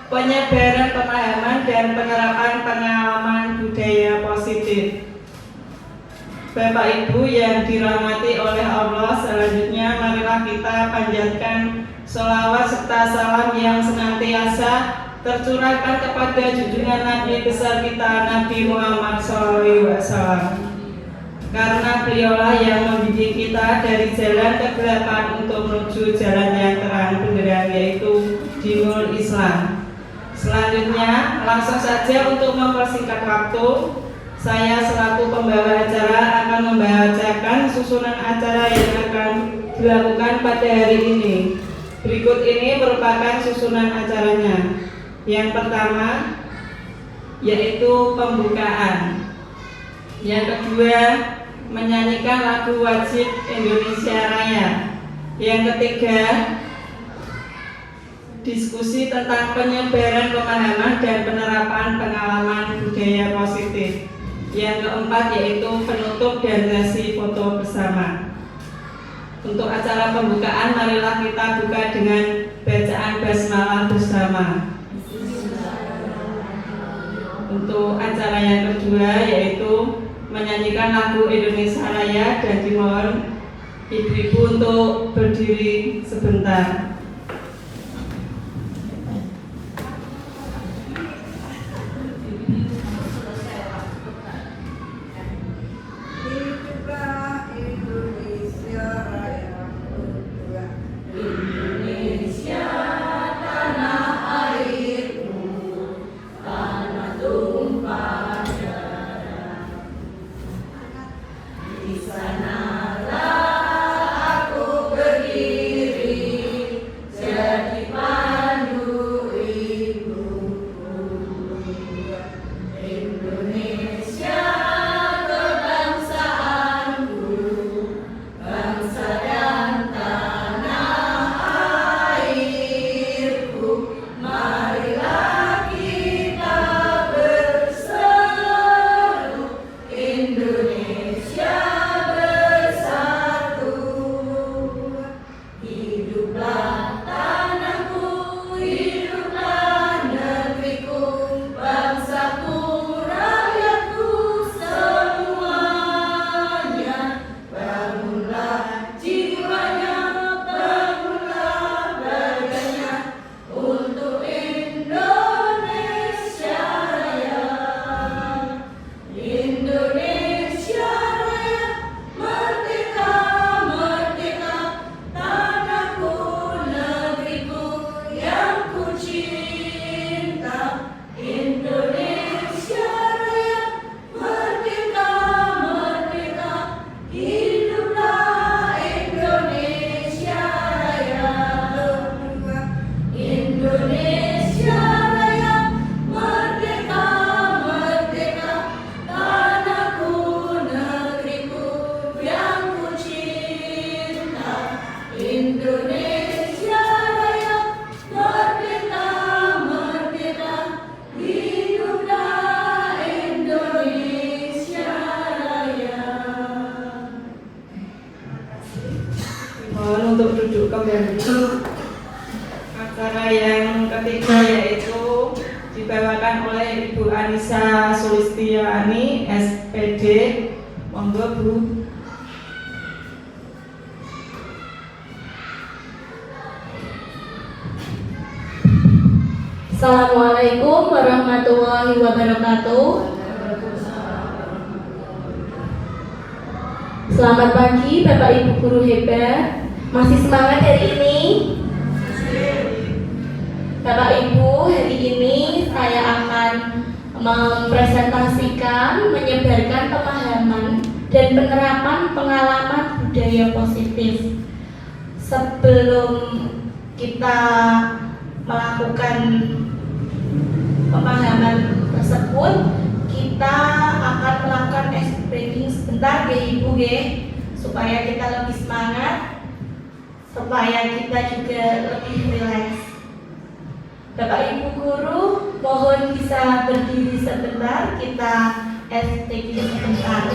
Penyebaran pemahaman dan penerapan pengalaman budaya positif. Bapak Ibu yang dirahmati oleh Allah, selanjutnya marilah kita panjatkan sholawat serta salam yang senantiasa tercurahkan kepada junjungan Nabi besar kita Nabi Muhammad SAW. Karena beliaulah yang membimbing kita dari jalan kegelapan untuk menuju jalan yang terang benderang, yaitu dinul Islam. Selanjutnya, langsung saja untuk mempersingkat waktu, saya selaku pembawa acara akan membacakan susunan acara yang akan dilakukan pada hari ini. Berikut ini merupakan susunan acaranya. Yang pertama, yaitu pembukaan. Yang kedua, menyanyikan lagu wajib Indonesia Raya. Yang ketiga, diskusi tentang penyebaran pemahaman dan penerapan pengalaman budaya positif. Yang keempat, yaitu penutup dan sesi foto bersama. Untuk acara pembukaan, marilah kita buka dengan bacaan basmalah bersama. Untuk acara yang kedua, yaitu menyanyikan lagu Indonesia Raya, dan dimohon ibu-ibu untuk berdiri sebentar. Untuk duduk kembali. Acara yang ketiga yaitu dibawakan oleh Ibu Anissa Sulistiani, SPD. Monggo Bu. Assalamualaikum warahmatullahi wabarakatuh. Selamat pagi Bapak Ibu guru hebat. Masih semangat hari ini? Bapak Ibu, hari ini saya akan mempresentasikan, menyebarkan pemahaman dan penerapan pengalaman budaya positif. Sebelum kita melakukan pemahaman tersebut, kita akan melakukan ice breaking sebentar ya Ibu ya, supaya kita lebih semangat, supaya kita juga lebih rileks. Bapak Ibu guru, mohon bisa berdiri sebentar, kita ice breaking sebentar.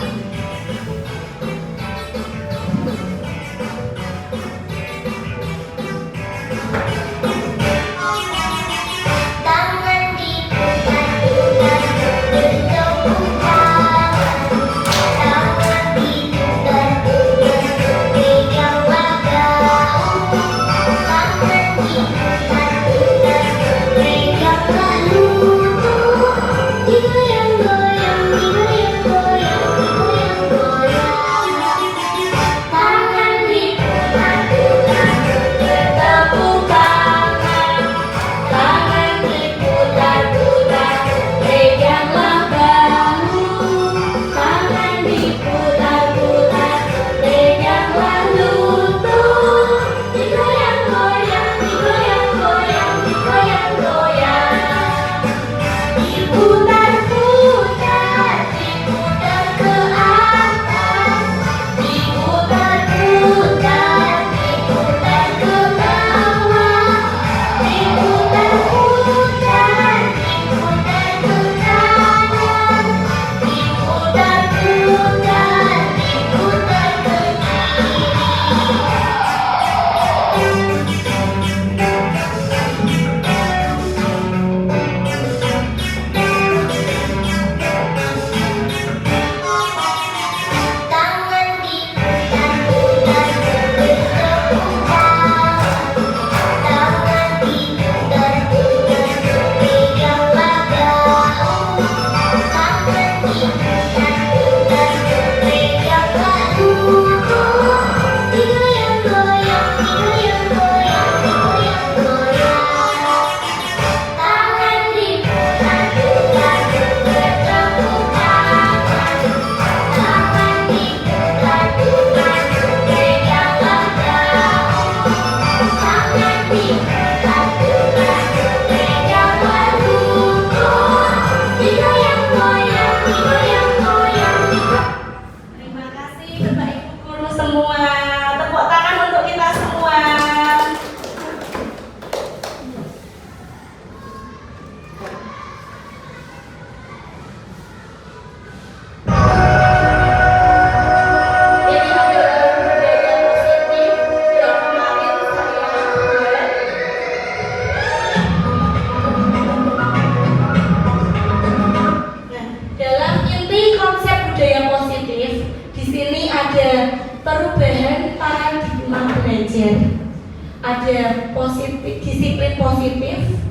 positif,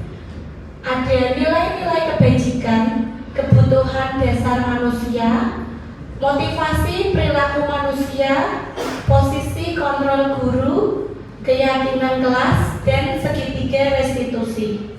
ada nilai-nilai kebajikan, kebutuhan dasar manusia, motivasi perilaku manusia, posisi kontrol guru, keyakinan kelas, dan segitiga restitusi.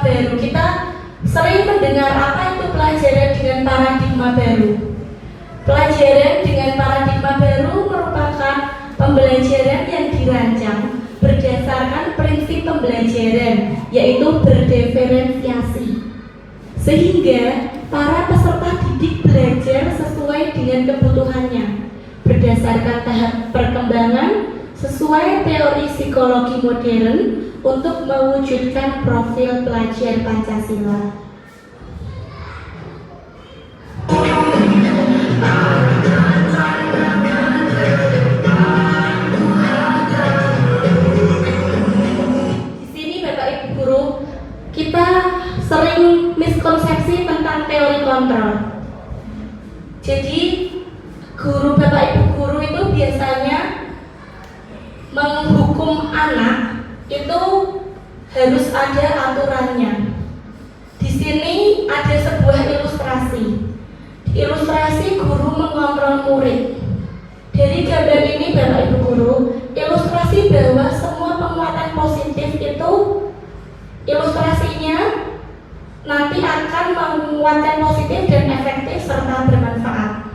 Baru kita sering mendengar apa itu pelajaran dengan paradigma baru. Pelajaran dengan paradigma baru merupakan pembelajaran yang dirancang berdasarkan prinsip pembelajaran, yaitu berdiferensiasi, sehingga para peserta didik belajar sesuai dengan kebutuhannya berdasarkan tahap perkembangan sesuai teori psikologi modern untuk mewujudkan profil pelajar Pancasila. Di sini Bapak Ibu guru, kita sering miskonsepsi tentang teori kontrol. Jadi guru Bapak Ibu guru itu biasanya menghukum anak itu harus ada aturannya. Di sini ada sebuah ilustrasi. Ilustrasi guru mengontrol murid. Dari gambar ini Bapak Ibu guru, ilustrasi bahwa semua penguatan positif itu ilustrasinya nanti akan menguatkan positif dan efektif serta bermanfaat.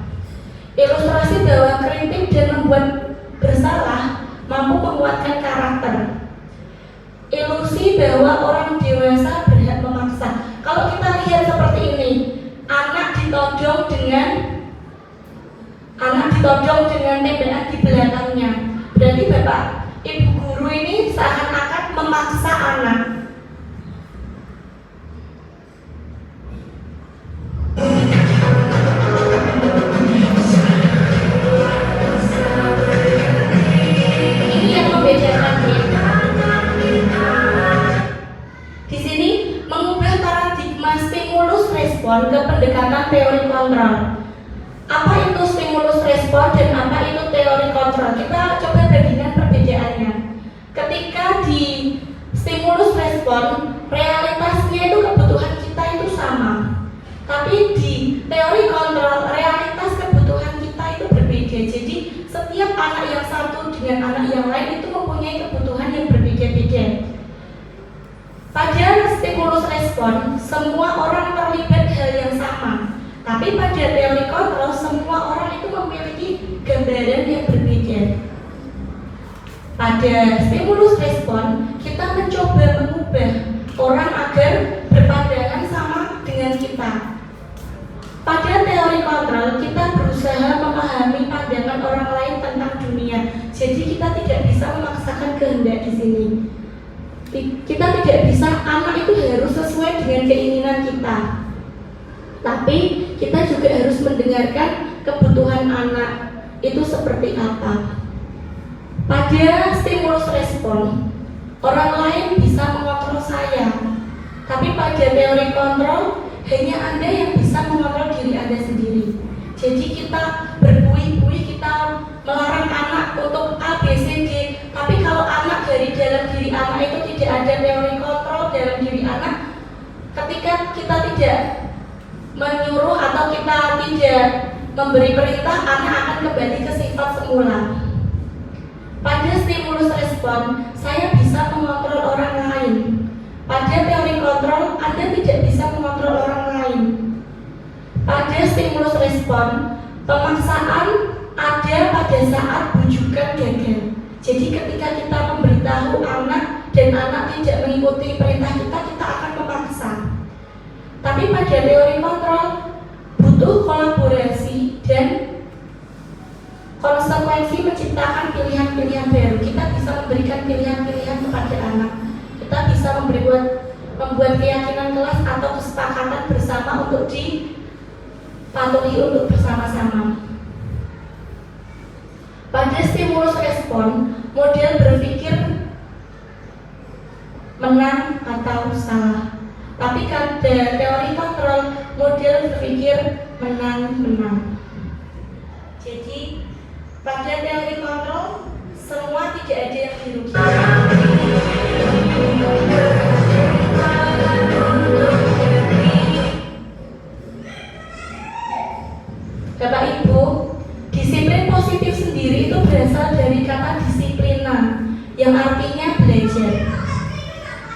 Ilustrasi bahwa kritik dan membuat bersalah mampu menguatkan karakter. Ilusi bahwa orang dewasa berhak memaksa. Kalau kita lihat seperti ini, anak ditodong dengan tembakan di belakangnya. Berarti Bapak Ibu guru ini seakan-akan memaksa anak. Ini yang membedakan. Di sini mengubah paradigma stimulus respon ke pendekatan teori kontrol. Apa itu stimulus respon dan apa itu teori kontrol? Kita coba bandingkan perbedaannya. Ketika di stimulus respon, realitasnya itu kebutuhan kita itu sama. Tapi di teori kontrol, realitas kebutuhan kita itu berbeda. Jadi setiap anak yang satu dengan anak yang lain itu mempunyai kebutuhan yang berbeda-beda. Pada stimulus respon, semua orang terlibat hal yang sama. Tapi pada teori kontrol, semua orang itu memiliki gambaran yang berbeda. Pada stimulus respon, kita mencoba mengubah orang agar berpandangan sama dengan kita. Pada teori kontrol, kita berusaha memahami pandangan orang lain tentang dunia. Jadi kita tidak bisa memaksakan kehendak di sini. Kita tidak bisa anak itu harus sesuai dengan keinginan kita. Tapi kita juga harus mendengarkan kebutuhan anak itu seperti apa. Pada stimulus respon, orang lain bisa mengontrol saya. Tapi pada teori kontrol, hanya Anda yang bisa mengontrol diri Anda sendiri. Jadi kita berbuih-buih, kita melarang anak untuk A, B, C, D. Tapi kalau anak dari dalam diri anak itu tidak ada teori kontrol dalam diri anak, ketika kita tidak menyuruh atau kita tidak memberi perintah, anak akan kembali ke sifat semula. Pada stimulus respon, saya bisa mengontrol orang lain. Pada teori kontrol, Anda tidak bisa mengontrol orang lain. Pada stimulus respon, pemaksaan ada pada saat bujukan gagal. Jadi ketika kita memberitahu anak dan anak tidak mengikuti perintah kita, kita akan memaksa. Tapi pada teori kontrol butuh kolaborasi dan konsekuensi menciptakan pilihan-pilihan baru. Kita bisa memberikan pilihan-pilihan kepada anak. Kita bisa membuat keyakinan kelas atau kesepakatan bersama untuk dipatuhi untuk bersama-sama. Pada stimulus respon, model berpikir menang atau salah. Tapi pada teori kontrol, model berpikir menang-menang. Jadi pada teori kontrol, semua tidak ada yang dirugikan. Bapak Ibu, disiplin positif sendiri itu berasal dari kata disiplina, yang artinya belajar.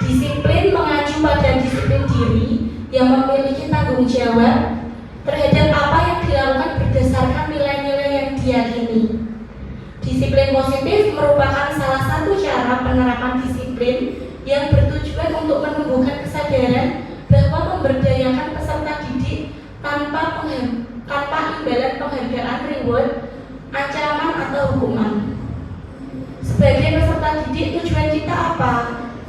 Disiplin mengacu pada disiplin diri yang memiliki tanggung jawab terhadap apa yang dilakukan berdasarkan nilai-nilai yang diyakini. Disiplin positif merupakan salah satu cara penerapan disiplin yang bertujuan untuk menumbuhkan kesadaran bahwa memberdayakan peserta didik tanpa imbalan penghargaan, reward, ancaman atau hukuman. Sebagai peserta didik, tujuan kita apa?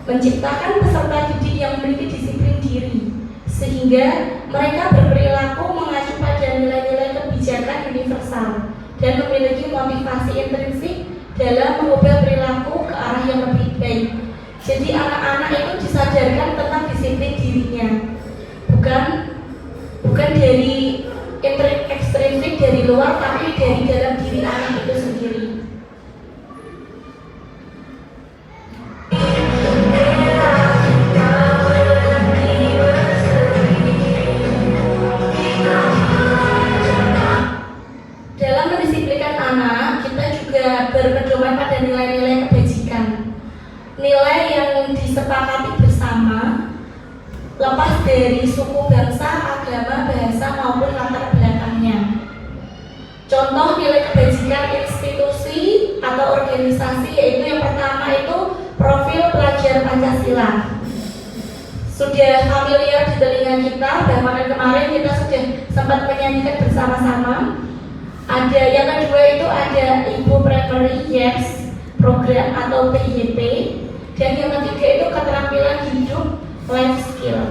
Menciptakan peserta didik yang memiliki disiplin diri, sehingga mereka berperilaku mengacu pada nilai-nilai kebijakan universal dan memiliki motivasi intrinsik dalam mengubah perilaku ke arah yang lebih baik. Jadi anak-anak itu disadarkan tentang disiplin dirinya, bukan dari ekstrinsik dari luar, tapi dari dalam diri anak itu sendiri. Dalam mendisiplinkan anak, kita juga berpedoman pada nilai-nilai kebajikan, nilai yang disepakati bersama, lepas dari suku, bangsa, agama, bahasa maupun latar belakangnya. Contoh nilai kebajikan institusi atau organisasi yaitu yang pertama itu profil pelajar Pancasila. Sudah familiar di telinga kita, bahkan kemarin kita sudah sempat menyanyikan bersama-sama. Ada yang kedua itu ada Ibu Primary Years Program atau PYP, dan yang ketiga itu keterampilan hidup life skill.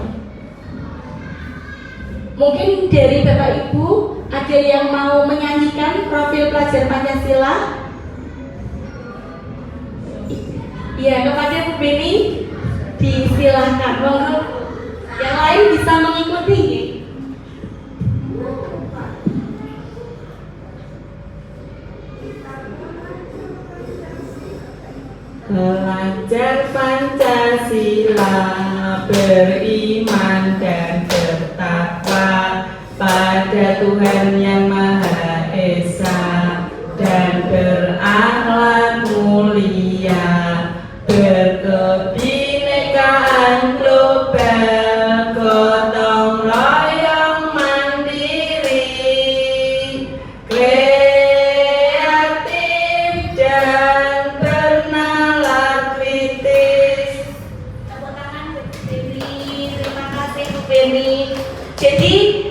Mungkin dari Bapak Ibu ada yang mau menyanyikan profil pelajar Pancasila? Iya, kepada Bu Beni disilahkan. Monggo yang lain bisa mengikuti. Pelajar Pancasila beriman dan bertakwa pada Tuhan Yang Maha Esa dan berakhlak mulia, berkebinekaan global, gotong royong mandiri, kreatif dan bernalar kritis. Tepuk tangan Bu Beni, terima kasih Bu Beni. Jadi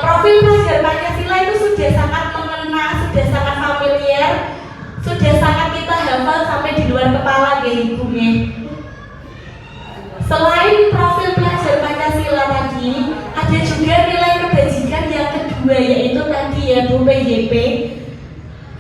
profil pelajar Pancasila itu sudah sangat mengena, sudah sangat familiar, sudah sangat kita hafal sampai di luar kepala ya Ibu ya. Selain profil pelajar Pancasila tadi, ada juga nilai kebajikan yang kedua yaitu tadi ya Bu PYP.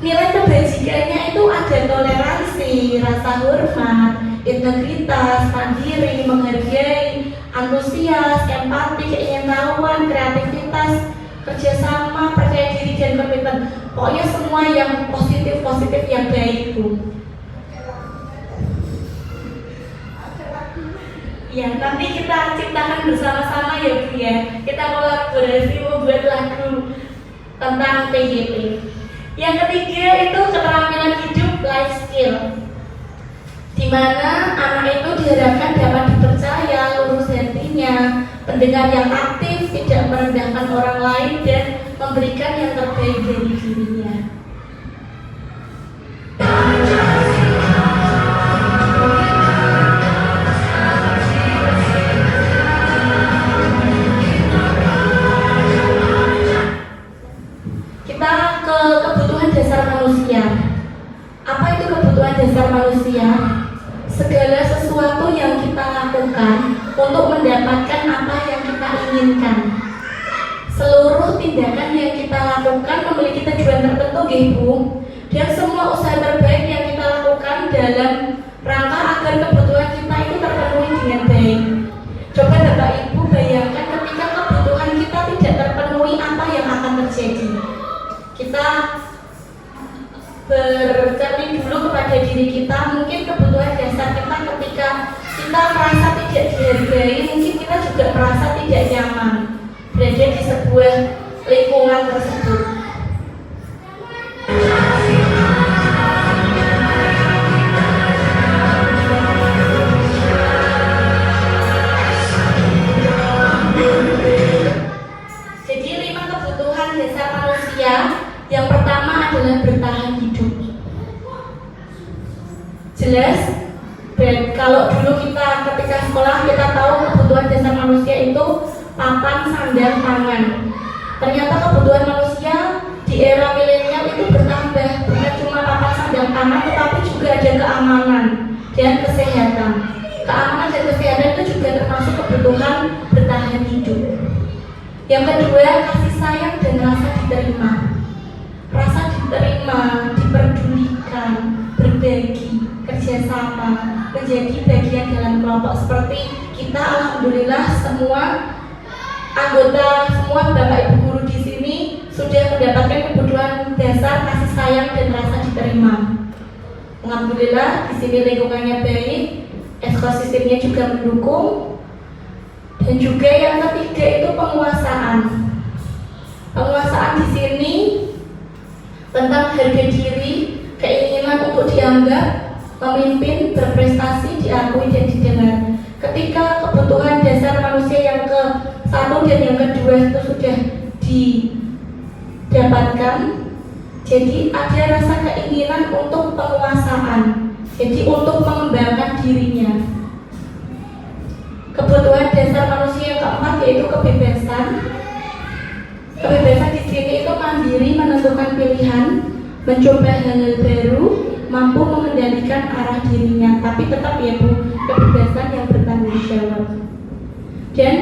Nilai kebajikannya itu ada toleransi, rasa hormat, integritas, mandiri, menghargai, antusias, empati, keingintahuan, kreativitas, kerjasama, percaya diri dan komitmen. Pokoknya semua yang positif yang baik Bu. Ya, nanti kita ciptakan bersama-sama ya Bu ya. Kita kolaborasi membuat lagu tentang PYP. Yang ketiga itu keterampilan hidup life skill, di mana anak itu diharapkan dapat dipercaya, lurus hatinya, pendengar yang aktif, tidak merendahkan orang lain, dan memberikan yang terbaik dari dirinya. Kita ke kebutuhan dasar manusia. Apa itu kebutuhan dasar manusia? Segala sesuatu yang kita lakukan untuk mendapatkan apa yang kita inginkan. Seluruh tindakan yang kita lakukan memiliki tujuan tertentu, Bu. Dan semua usaha terbaik yang kita lakukan dalam rangka agar kebutuhan kita itu terpenuhi dengan baik. Coba Bapak Ibu bayangkan ketika kebutuhan kita tidak terpenuhi, apa yang akan terjadi? Kita bercermin dulu kepada diri kita. Mungkin kebutuhan dasar kita ketika kita merasa tidak dihargai, mungkin kita juga merasa tidak nyaman berada di sebuah lingkungan tersebut. Jadi 5 kebutuhan dasar manusia. Yang pertama adalah bertahan hidup. Jelas? Kalau dulu kita ketika sekolah kita tahu kebutuhan dasar manusia itu papan, sandang, pangan. Ternyata kebutuhan manusia di era milenial itu bertambah, bukan cuma papan, sandang, pangan, tetapi juga ada keamanan dan kesehatan. Keamanan dan kesehatan itu juga termasuk kebutuhan bertahan hidup. Yang kedua, kasih sayang dan rasa diterima. Rasa diterima, diperdulikan, berbagi, kerjasama, menjadi bagian dalam kelompok. Seperti kita, alhamdulillah semua anggota, semua Bapak Ibu guru di sini sudah mendapatkan kebutuhan dasar kasih sayang dan rasa diterima. Alhamdulillah di sini lingkungannya baik, ekosistemnya juga mendukung. Dan juga yang ketiga itu penguasaan. Penguasaan di sini tentang harga diri, keinginan untuk dianggap, memimpin, berprestasi, diakui dan didengar. Ketika kebutuhan dasar manusia yang ke-1 dan yang kedua itu sudah didapatkan, jadi ada rasa keinginan untuk penguasaan, jadi untuk mengembangkan dirinya. Kebutuhan dasar manusia yang keempat yaitu kebebasan. Kebebasan di sini itu mandiri, menentukan pilihan, mencoba hal-hal baru, mampu mengendalikan arah dirinya, tapi tetap ya Bu, kebebasan yang bertanggung jawab. Dan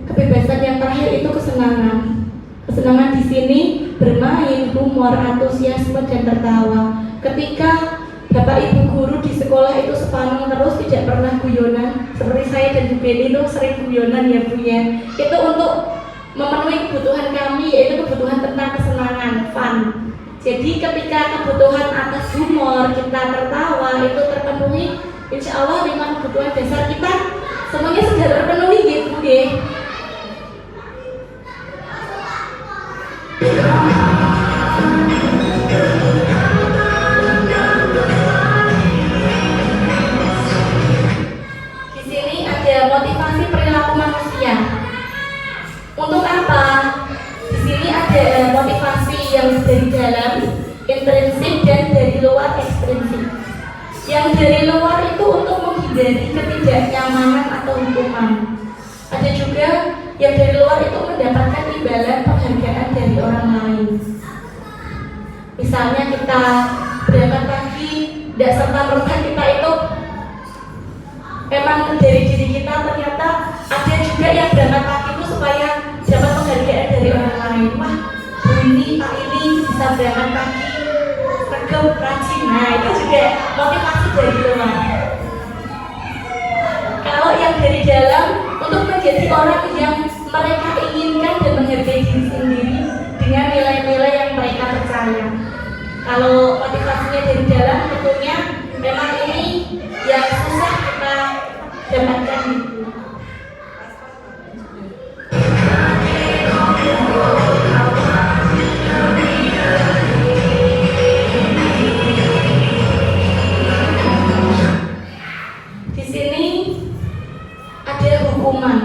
kebebasan yang terakhir itu kesenangan. Kesenangan di sini bermain, humor, antusiasme dan tertawa. Ketika Bapak Ibu guru di sekolah itu sepaneng terus, tidak pernah guyonan. Seperti saya dan Bu Beni itu sering guyonan ya Bu ya. Itu untuk memenuhi kebutuhan kami, yaitu kebutuhan tentang kesenangan, fun. Jadi ketika kebutuhan atas humor, kita tertawa, itu terpenuhi, insya Allah 5 kebutuhan dasar kita semuanya sudah terpenuhi gitu deh. Di sini ada motivasi perilaku manusia. Untuk apa? Di sini ada motivasi yang dari dalam, intrinsik, dan dari luar, ekstrinsik. Yang dari luar itu untuk menghindari ketidaknyamanan atau hukuman. Ada juga yang dari luar itu mendapatkan imbalan penghargaan dari orang lain. Misalnya kita berangkat pagi, tidak serta-merta kita itu memang dari diri kita, ternyata ada juga yang berangkat pagi itu supaya dapat penghargaan dari orang lain. Wah, Bu ini, Pak ini bisa berangkat pagi, regep, rajin. Nah, itu juga motivasi dari luar. Kalau yang dari dalam, untuk menjadi orang yang mereka inginkan dan menghargai diri sendiri dengan nilai-nilai yang mereka percaya. Kalau motivasinya dari dalam, tentunya memang ini yang susah kita dapatkan itu. Di sini ada hukuman.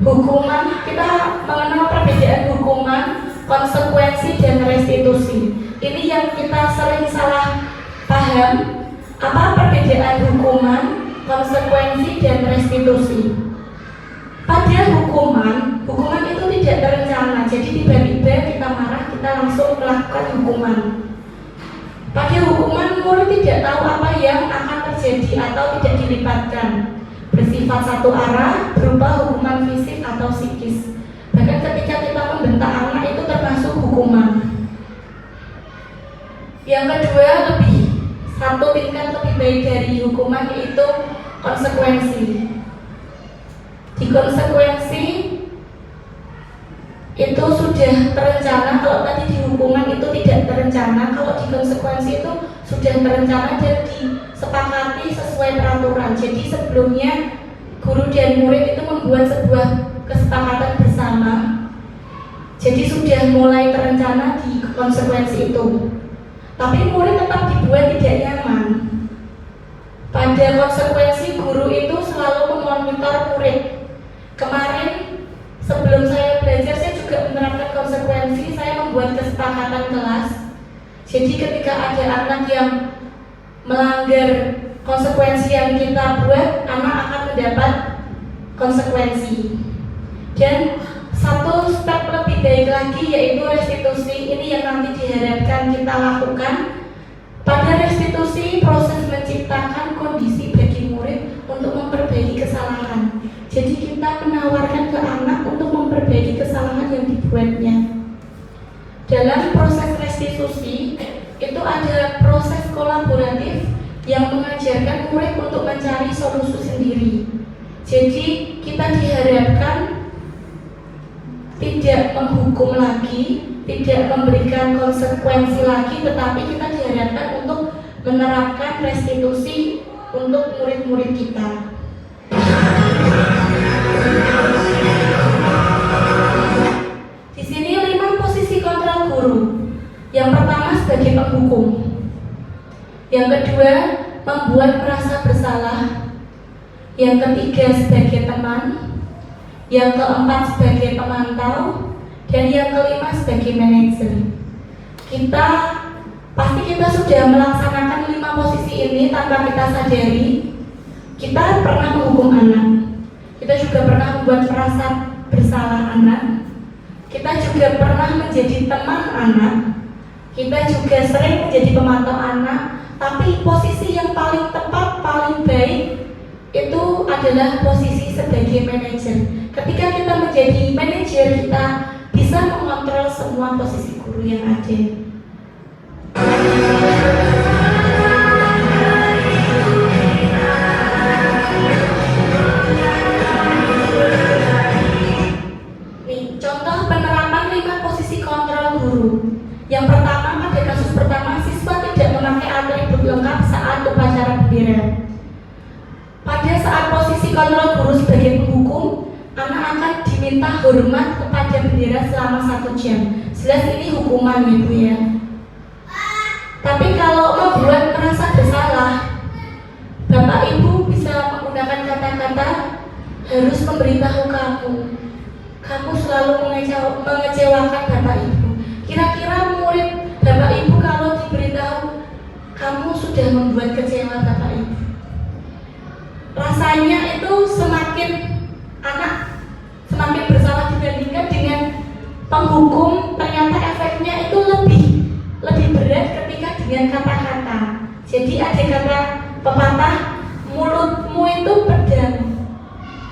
Hukuman, kita mengenal perbedaan hukuman, konsekuensi, dan restitusi. Ini yang kita sering salah paham. Apa perbedaan hukuman, konsekuensi, dan restitusi? Pada hukuman itu tidak terencana. Jadi tiba-tiba kita marah, kita langsung melakukan hukuman. Pada hukuman, murid tidak tahu apa yang akan terjadi atau tidak dilibatkan. Bersifat satu arah, berupa hukuman fisik atau psikis. Bahkan ketika kita membentak anak itu termasuk hukuman. Yang kedua, satu tingkat lebih baik dari hukuman, yaitu konsekuensi. Di konsekuensi itu sudah terencana. Kalau tadi di hukuman itu tidak terencana, kalau di konsekuensi itu sudah terencana dan disepakati sesuai peraturan. Jadi sebelumnya guru dan murid itu membuat sebuah kesepakatan bersama. Jadi sudah mulai terencana di konsekuensi itu. Tapi murid tetap dibuat tidak nyaman. Pada konsekuensi, guru itu selalu memonitor murid. Kemarin sebelum saya belajar, saya juga menerapkan konsekuensi. Saya membuat kesepakatan kelas. Jadi ketika ada anak yang melanggar konsekuensi yang kita buat, anak akan mendapat konsekuensi. Dan satu step lebih baik lagi, yaitu restitusi. Ini yang nanti diharapkan kita lakukan. Pada restitusi, proses menciptakan kondisi bagi murid untuk memperbaiki kesalahan. Jadi kita menawarkan ke anak untuk memperbaiki kesalahan yang dibuatnya. Dalam proses restitusi itu ada proses kolaboratif yang mengajarkan murid untuk mencari solusi sendiri. Jadi kita diharapkan tidak menghukum lagi, tidak memberikan konsekuensi lagi, tetapi kita diharapkan untuk menerapkan restitusi untuk murid-murid kita. Di sini 5 posisi kontrol guru. Yang pertama sebagai penghukum. Yang kedua, membuat merasa bersalah. Yang ketiga sebagai teman. Yang keempat sebagai pemantau. Dan yang kelima sebagai manajer. Pasti kita sudah melaksanakan 5 posisi ini tanpa kita sadari. Kita pernah menghukum anak. Kita juga pernah membuat merasa bersalah anak. Kita juga pernah menjadi teman anak. Kita juga sering menjadi pemantau anak. Tapi posisi yang paling tepat, paling baik itu adalah posisi sebagai manajer. Ketika kita menjadi manajer, kita bisa mengontrol semua posisi guru yang ada. Nih, contoh penerapan 5 posisi kontrol guru. Yang pertama, pada kasus pertama, siswa tidak memakai atribut lengkap saat upacara bendera. Pada saat posisi kontrol guru sebagai penghukum, anak akan diminta hormat kepada bendera selama 1 jam. Jelas ini hukuman ya Bu ya. Tapi kalau membuat merasa bersalah, Bapak Ibu bisa menggunakan kata-kata harus memberitahu kamu selalu mengecewakan Bapak Ibu. Kira-kira murid Bapak Ibu kalau diberitahu kamu sudah membuat kecewa Bapak Ibu, rasanya itu anak semakin bersalah dibandingkan dengan penghukum. Ternyata efeknya itu lebih berat ketika dengan kata-kata. Jadi ada kata pepatah, mulutmu itu pedang,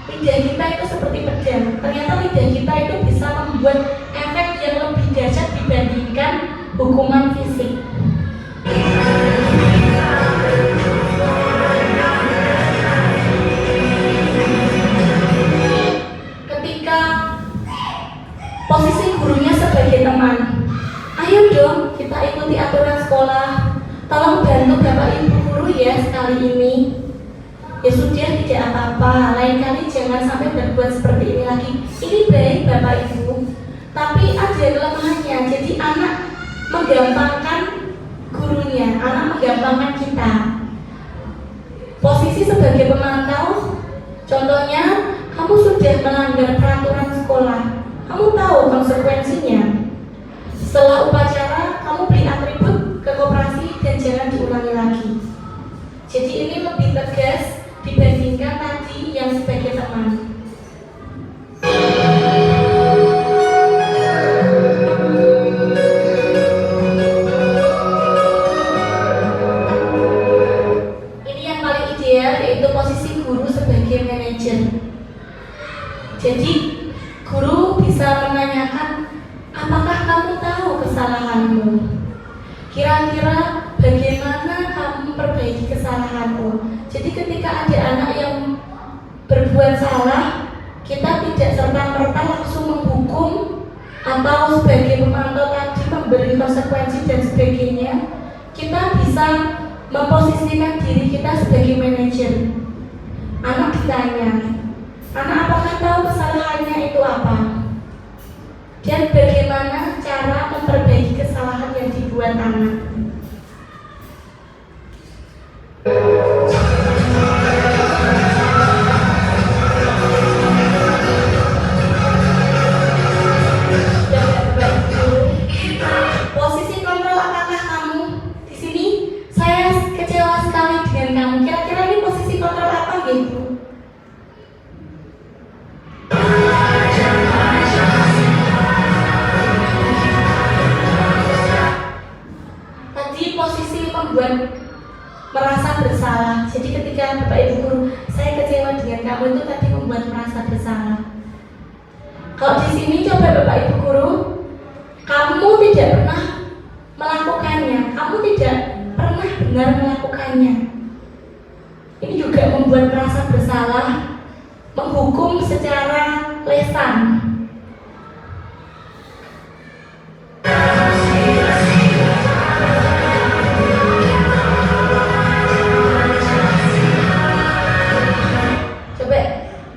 lidah kita itu seperti pedang. Ternyata lidah kita itu bisa membuat efek yang lebih dahsyat dibandingkan hukuman fisik. Ketika posisi gurunya sebagai teman, ayo dong kita ikuti aturan sekolah, tolong bantu Bapak Ibu guru ya sekali ini. Ya sudah, tidak apa-apa, lain kali jangan sampai berbuat seperti ini lagi. Ini baik Bapak Ibu, tapi ada kelemahannya. Jadi anak menggampangkan gurunya, anak menggampangkan kita. Posisi sebagai pemantau, contohnya kamu sudah melanggar peraturan sekolah, kamu tahu konsekuensinya. Setelah upacara, kamu beli atribut ke koperasi dan jangan diulangi lagi. Jadi ini lebih tegas dibandingkan tadi yang sebagai teman. Ini yang paling ideal, yaitu posisi guru sebagai manajer. Jadi guru bisa menanyakan, apakah kamu tahu kesalahanmu? Kira-kira ketika ada anak yang berbuat salah, kita tidak serta-merta langsung menghukum atau sebagai pemantau tadi memberi konsekuensi dan sebagainya. Kita bisa memposisikan diri kita sebagai manajer. Anak ditanya, anak apakah tahu kesalahannya itu apa? Dan bagaimana cara memperbaiki kesalahan yang dibuat anak? Posisi kontrol apakah kamu di sini? Saya kecewa sekali dengan kamu. Kira-kira ini posisi kontrol apa gitu? Tadi posisi membuat merasa bersalah. Jadi ketika Bapak Ibu guru, saya kecewa dengan kamu itu tadi membuat merasa bersalah. Kalau di sini coba Bapak Ibu guru, kamu tidak pernah melakukannya, kamu tidak pernah benar melakukannya. Ini juga membuat merasa bersalah, menghukum secara lesan. Coba,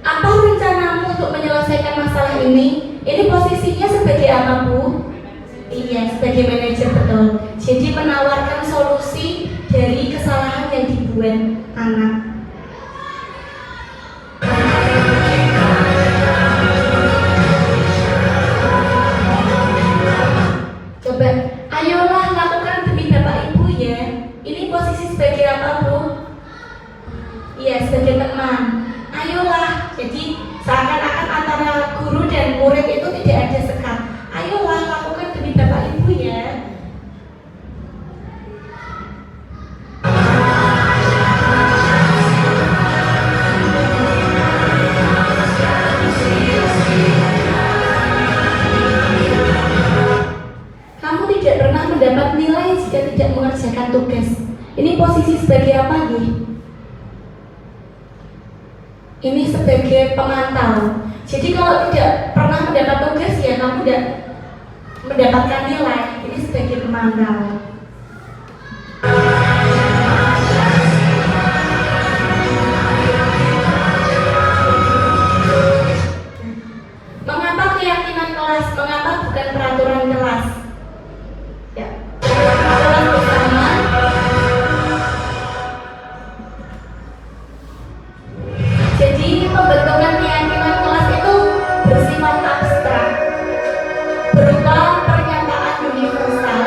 apa rencanamu untuk menyelesaikan masalah ini? Ini posisinya sebagai apa, Bu? Iya, sebagai manajer, betul. Jadi menawarkan solusi dari kesalahan yang dibuat anak. Coba, ayolah lakukan demi Bapak Ibu ya. Ini posisi sebagai apa, Bu? Iya, sebagai teman. Ayolah. Jadi seakan-akan antara guru dan murid itu tidak ada sekat. Ayolah lakukan demi Bapak Ibu ya. Kamu tidak pernah mendapat nilai jika tidak mengerjakan tugas. Ini posisi sebagai apa nih? Ini sebagai pemantau. Jadi kalau tidak pernah mendapat tugas ya kamu tidak mendapatkan nilai. Ini sebagai pemantau. Mengapa keyakinan kelas? Mengapa bukan peraturan kelas? Ya, kelas bersama. Jadi pembentukan keyakinan kelas itu bersifat abstrak, berupa pernyataan universal.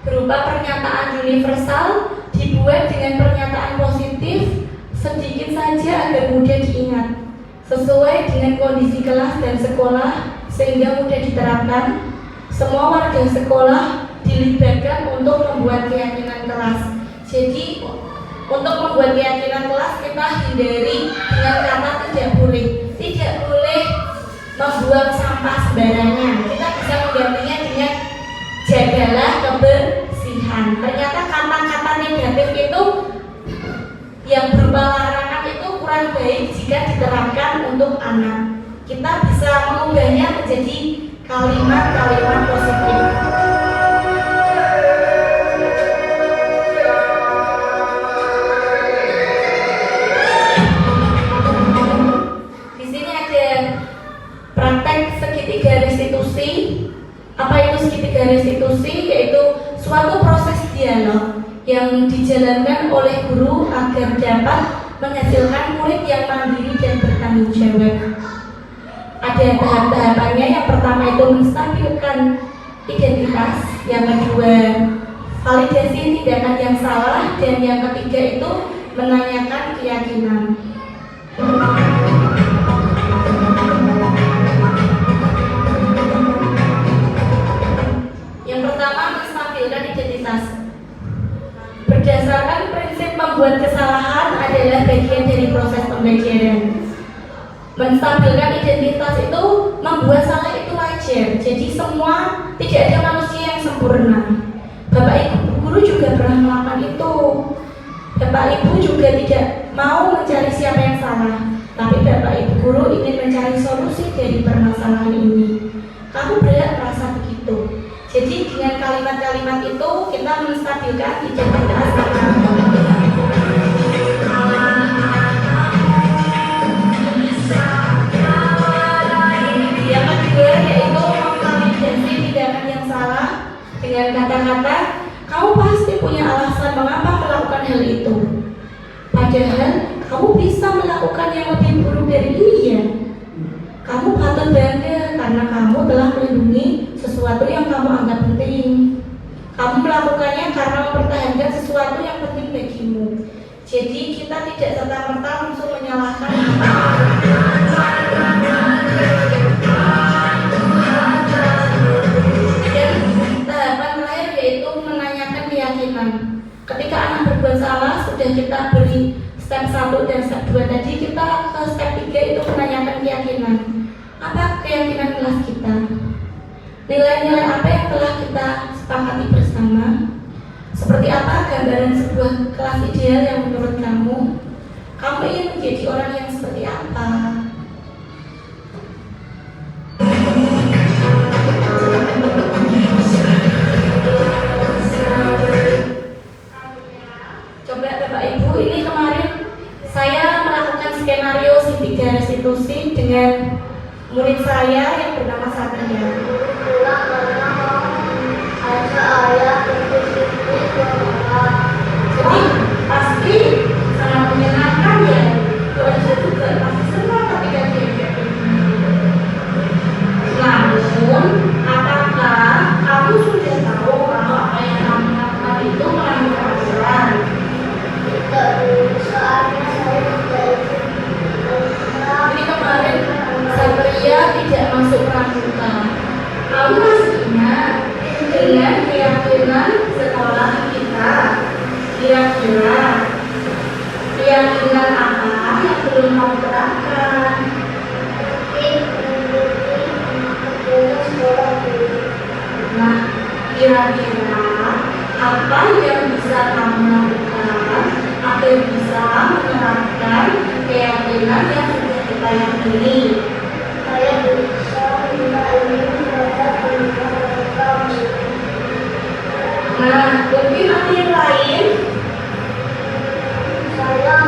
Berupa pernyataan universal dibuat dengan pernyataan positif sedikit saja agar mudah diingat, sesuai dengan kondisi kelas dan sekolah sehingga mudah diterapkan. Semua warga sekolah dilibatkan untuk membuat keyakinan kelas. Jadi untuk membuat keyakinan kelas kita hindari dengan kata tidak boleh membuang sampah sembarangan. Kita bisa menggantinya dengan jagalah kebersihan. Ternyata kata-kata negatif itu yang berupa larangan itu kurang baik jika diterapkan untuk anak. Kita bisa mengubahnya menjadi kalimat-kalimat positif. Di sini ada praktek segitiga restitusi. Apa itu segitiga restitusi? Yaitu suatu proses dialog yang dijalankan oleh guru agar dapat menghasilkan murid yang mandiri dan bertanggung jawab. Ada tahap-tahapannya. Yang pertama itu menstabilkan identitas, yang kedua validasi tindakan yang salah, dan yang ketiga itu menanyakan keyakinan. Yang pertama menstabilkan identitas. Berdasarkan prinsip membuat kesalahan adalah bagian dari proses pembelajaran. Menstabilkan identitas itu membuat salah itu wajar. Jadi tidak ada manusia yang sempurna. Bapak Ibu guru juga pernah melakukan itu. Bapak Ibu juga tidak mau mencari siapa yang salah, tapi Bapak Ibu guru ingin mencari solusi dari permasalahan ini. Kamu berhak merasa begitu. Jadi dengan kalimat-kalimat itu kita menstabilkan identitas kamu. Yang kedua yaitu memvalidasi tindakan yang salah dengan kata-kata kamu pasti punya alasan mengapa melakukan hal itu. Padahal kamu bisa melakukan yang lebih buruk dari ini ya. Kamu patut bangga karena kamu telah melindungi sesuatu yang kamu anggap penting. Kamu melakukannya karena mempertahankan sesuatu yang penting bagimu. Jadi kita tidak serta-merta langsung menyalahkan. Dan tahapan terakhir yaitu menanyakan keyakinan. Ketika anak berbuat salah, sudah kita beri step 1 dan step 2 tadi, kita ke step 3 itu menanyakan keyakinan. Apa keyakinan kelas kita? Nilai-nilai apa yang telah kita sepakati bersama? Seperti apa gambaran sebuah kelas ideal yang menurut kamu? Kamu ingin menjadi orang yang seperti apa? Coba Bapak Ibu, ini kemarin saya melakukan skenario segitiga restitusi dengan murid saya yang bernama Satria. Jadi pasti sangat menyenangkan ya. Keluarga juga pasti senang ketika dia. Namun, apakah kamu sudah tahu kalau apa yang kamu lakukan itu melanggar aturan? Ini kemarin Satria tidak masuk pramuka. Kamu masih ingat dengan keyakinan sekolah kita? Kira-kira keyakinan apa yang belum kamu terapkan? Nah, kira-kira apa yang bisa kamu lakukan agar bisa menerapkan keyakinan yang sudah kita yakini? Saya bisa Nah, mungkin ada yang lain. Saya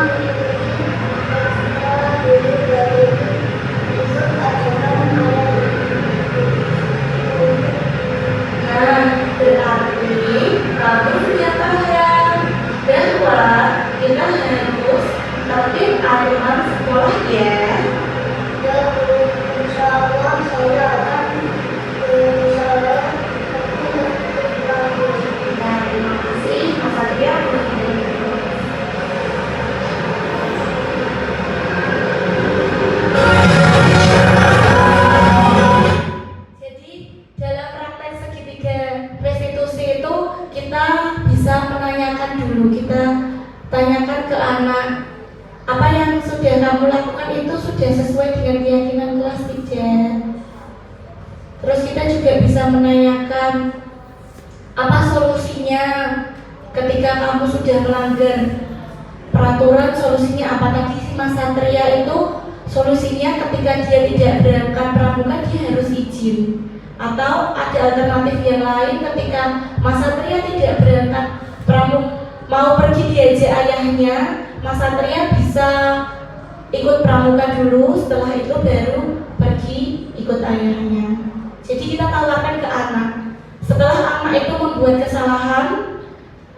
Nah, berarti kamu sudah paham bahwa kita harus tertib aturan sekolah ya. Insya Allah saya akan berusaha. Terima kasih Mas Satria. Jadi dalam praktek segitiga restitusi itu kita bisa menanyakan dulu, kita tanyakan ke anak apa yang sudah kamu lakukan itu sudah sesuai dengan keyakinan kelas 3. Terus kita juga bisa menanyakan apa solusinya ketika kamu sudah melanggar peraturan, solusinya apa? Tadi si Mas Satria itu solusinya ketika dia tidak berangkat pramuka dia harus izin. Atau ada alternatif yang lain ketika Mas Satria tidak berangkat pramuka, mau pergi diajak ayahnya, Mas Satria bisa ikut pramuka dulu, setelah itu baru pergi ikut ayahnya. Jadi kita tawarkan ke anak. Setelah anak itu membuat kesalahan,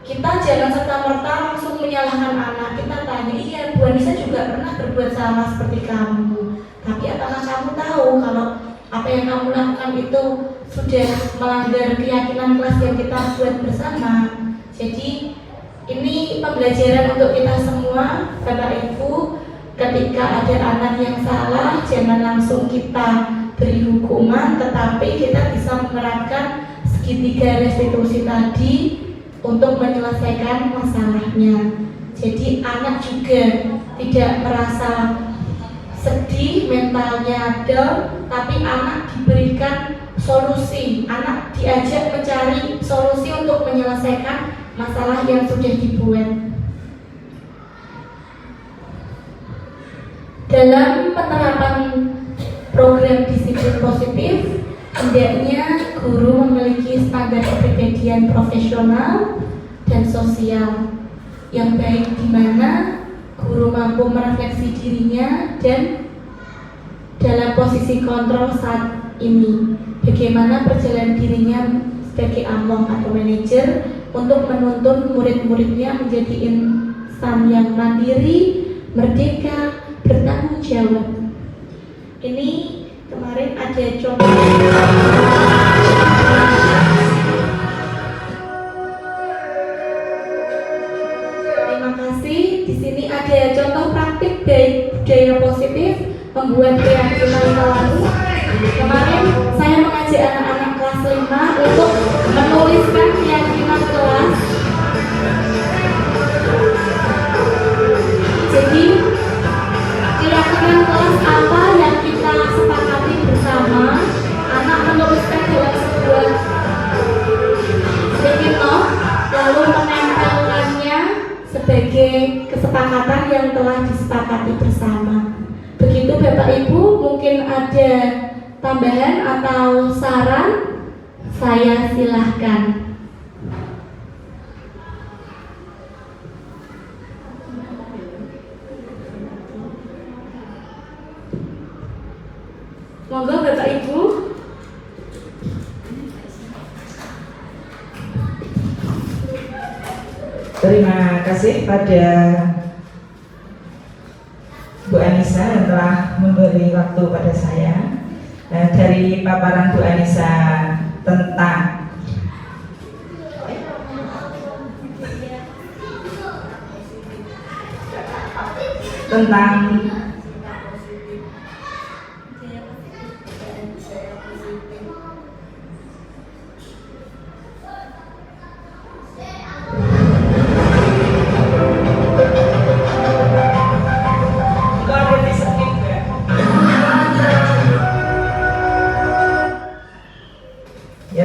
kita jangan serta-merta langsung menyalahkan anak. Kita tanya, iya Bu Anissa juga pernah berbuat salah seperti kamu. Tapi apakah kamu tahu kalau apa yang kamu lakukan itu sudah melanggar keyakinan kelas yang kita buat bersama? Jadi ini pembelajaran untuk kita semua, Bapak Ibu. Ketika ada anak yang salah, jangan langsung kita beri hukuman, tetapi kita bisa menerapkan segitiga restitusi tadi untuk menyelesaikan masalahnya. Jadi anak juga tidak merasa sedih, mentalnya down, tapi anak diberikan solusi, anak diajak mencari solusi untuk menyelesaikan masalah yang sudah dibuat. Dalam penerapan program disiplin positif, hendaknya guru memiliki standar kepribadian profesional dan sosial yang baik, di mana guru mampu merefleksi dirinya dan dalam posisi kontrol saat ini, bagaimana perjalanan dirinya sebagai among atau manajer untuk menuntun murid-muridnya menjadi insan yang mandiri, merdeka, bertanggung jawab. Ini kemarin ada contoh. Terima kasih. Di sini ada contoh praktik baik budaya positif membuat keyakinan baru. Kemarin saya mengajak anak-anak kelas 5 untuk menuliskan keyakinan kelas. Jadi keyakinan kelas apa yang kita sepakati bersama, anak menuliskan dalam sebuah sticky note, lalu menempelkannya sebagai kesepakatan yang telah disepakati bersama. Begitu Bapak Ibu, mungkin ada tambahan atau saran, saya silahkan. Monggo Bapak Ibu. Terima kasih pada Bu Anissa yang telah memberi waktu pada saya. Dari paparan Bu Anissa tentang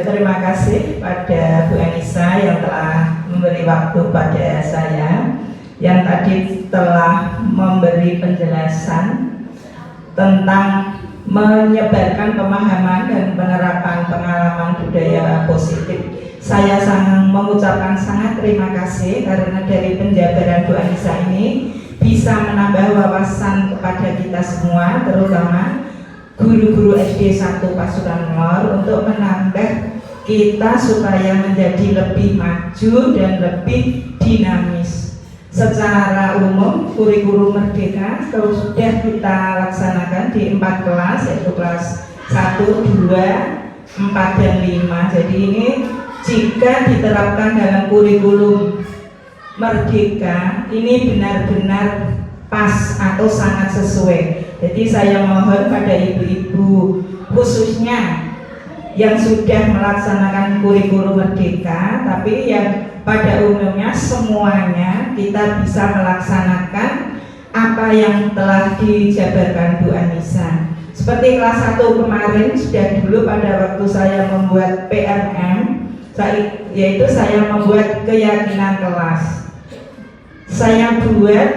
terima kasih pada Bu Anissa yang telah memberi waktu pada saya, yang tadi telah memberi penjelasan tentang menyebarkan pemahaman dan penerapan pengalaman budaya positif. Saya mengucapkan sangat terima kasih karena dari penjabaran Bu Anissa ini bisa menambah wawasan kepada kita semua, terutama guru-guru SD 1 Pasuruan Lor, untuk menambah kita supaya menjadi lebih maju dan lebih dinamis. Secara umum kurikulum Merdeka kalau sudah kita laksanakan di 4 kelas, yaitu kelas 1, 2, 4, dan 5. Jadi ini jika diterapkan dalam kurikulum Merdeka, ini benar-benar pas atau sangat sesuai. Jadi saya mohon pada ibu-ibu khususnya yang sudah melaksanakan kurikulum Merdeka, tapi yang pada umumnya semuanya kita bisa melaksanakan apa yang telah dijabarkan Bu Anissa. Seperti kelas 1 kemarin sudah dulu pada waktu saya membuat PMM, yaitu saya membuat keyakinan kelas. Saya buat,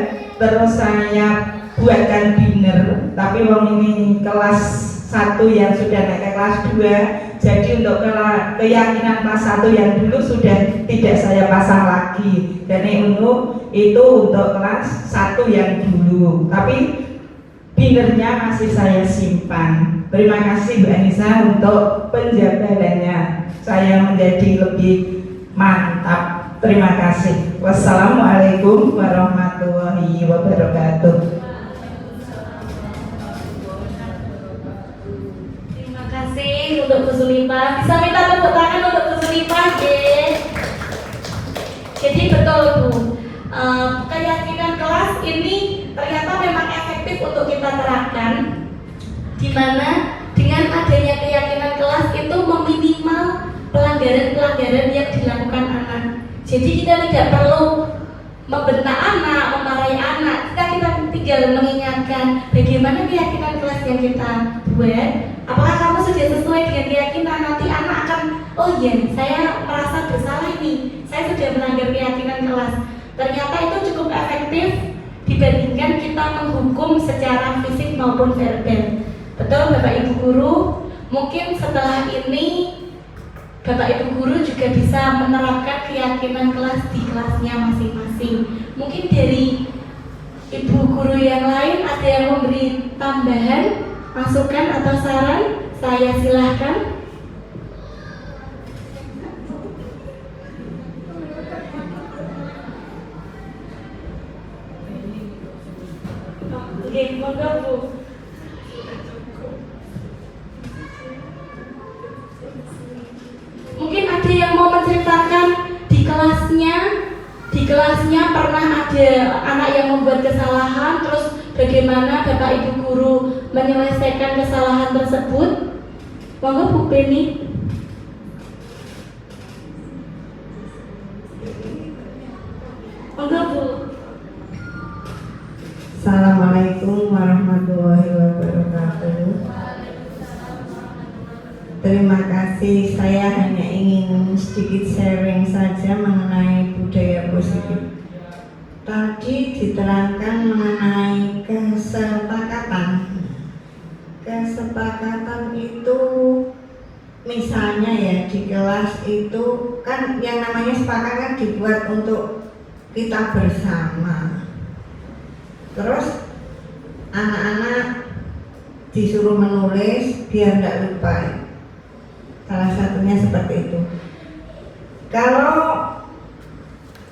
terus saya buatkan dinner, tapi wong ini kelas 1 yang sudah naik ke kelas 2, jadi untuk keyakinan kelas 1 yang dulu sudah tidak saya pasang lagi, dan itu untuk kelas 1 yang dulu, tapi dinnernya masih saya simpan. Terima kasih Bu Anissa untuk penjabarannya, saya menjadi lebih mantap. Terima kasih. Wassalamualaikum warahmatullahi wabarakatuh. Untuk Bu Sulifah, bisa minta tepuk tangan untuk Bu Sulifah, Jadi betul Bu, keyakinan kelas ini ternyata memang efektif untuk kita terapkan, di mana dengan adanya keyakinan kelas itu meminimal pelanggaran-pelanggaran yang dilakukan anak. Jadi kita tidak perlu membentak anak, memarahi anak. Kita tinggal mengingatkan bagaimana keyakinan kelas yang kita buat. Apakah kamu sudah sesuai dengan keyakinan? Nanti anak akan, oh iya, saya merasa bersalah ini, saya sudah melanggar keyakinan kelas. Ternyata itu cukup efektif dibandingkan kita menghukum secara fisik maupun verbal. Betul Bapak Ibu Guru? Mungkin setelah ini Bapak Ibu Guru juga bisa menerapkan keyakinan kelas di kelasnya masing-masing. Mungkin dari Ibu Guru yang lain ada yang memberi tambahan, masukan atau saran? Saya silahkan. Oke, monggo Bu. Mungkin ada yang mau menceritakan di kelasnya pernah ada anak yang membuat kesalahan, terus bagaimana Bapak Ibu Guru menyelesaikan kesalahan tersebut? Monggo Bu Penny. Monggo Bu. Assalamualaikum warahmatullahi wabarakatuh. Terima kasih, saya hanya ingin sedikit sharing saja mengenai budaya positif. Tadi diterangkan mengenai kesepakatan. Kesepakatan itu misalnya ya di kelas itu kan yang namanya sepakat kan dibuat untuk kita bersama. Terus anak-anak disuruh menulis biar tidak lupa. Salah satunya seperti itu. Kalau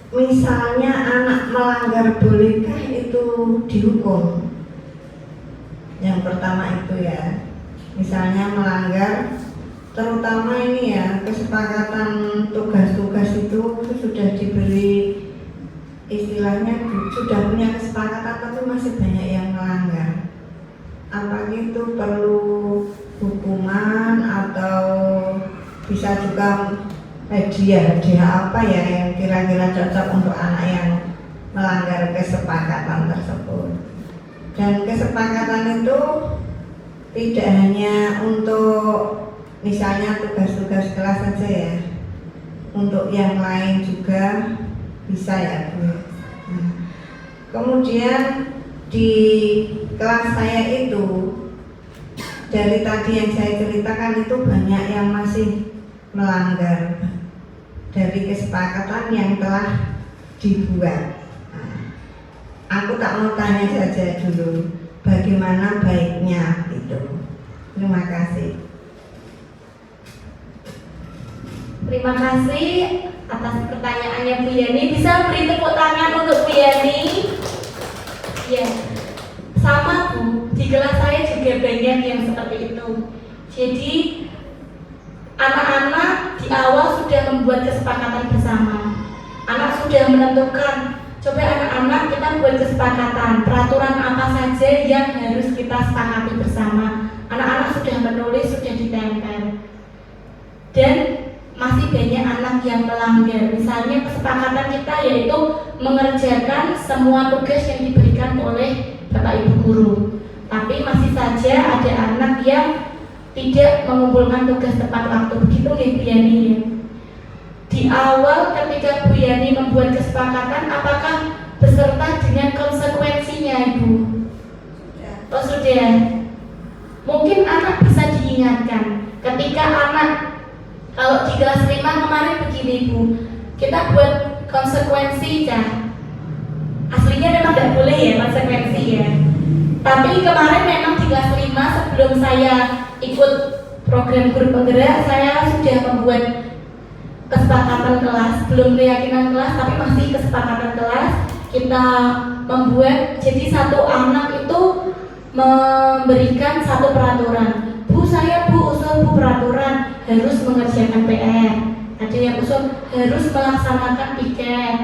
misalnya anak melanggar, bolehkah itu dihukum? Yang pertama itu ya, misalnya melanggar, terutama ini ya kesepakatan tugas-tugas itu sudah diberi istilahnya, sudah punya kesepakatan tapi masih banyak yang melanggar. Apa itu perlu hukuman atau bisa juga hadiah apa ya yang kira-kira cocok untuk anak yang melanggar kesepakatan tersebut. Dan kesepakatan itu tidak hanya untuk misalnya tugas-tugas kelas saja ya, untuk yang lain juga bisa ya Bu. Nah, kemudian di kelas saya itu dari tadi yang saya ceritakan itu banyak yang masih melanggar dari kesepakatan yang telah dibuat. Nah, aku tak mau tanya saja dulu bagaimana baiknya itu. Terima kasih. Terima kasih atas pertanyaannya Bu Yani. Bisa beri tepuk tangan untuk Bu Yani? Ya, sama Bu. Di kelas saya juga banyak yang seperti itu. Jadi anak-anak di awal sudah membuat kesepakatan bersama. Anak sudah menentukan, coba anak-anak kita buat kesepakatan peraturan apa saja yang harus kita sepakati bersama. Anak-anak sudah menulis, sudah ditempel. Dan masih banyak anak yang melanggar. Misalnya kesepakatan kita yaitu mengerjakan semua tugas yang diberikan oleh Bapak Ibu Guru. Tapi masih saja ada anak yang tidak mengumpulkan tugas tepat waktu. Begitu ya Bu Yani ya. Di awal ketika Bu Yani membuat kesepakatan, apakah beserta dengan konsekuensinya Ibu? Oh sudah. Mungkin anak bisa diingatkan ketika anak, kalau di kelas 5 kemarin begini Bu, kita buat konsekuensi ya. Aslinya memang tidak boleh ya konsekuensi ya. Tapi kemarin memang di kelas 5 sebelum saya ikut program guru penggerak, saya sudah membuat kesepakatan kelas, belum keyakinan kelas tapi masih kesepakatan kelas. Kita membuat, jadi satu anak itu memberikan satu peraturan. Bu, saya usul peraturan harus mengerjakan PR. Ada yang usul harus melaksanakan piket.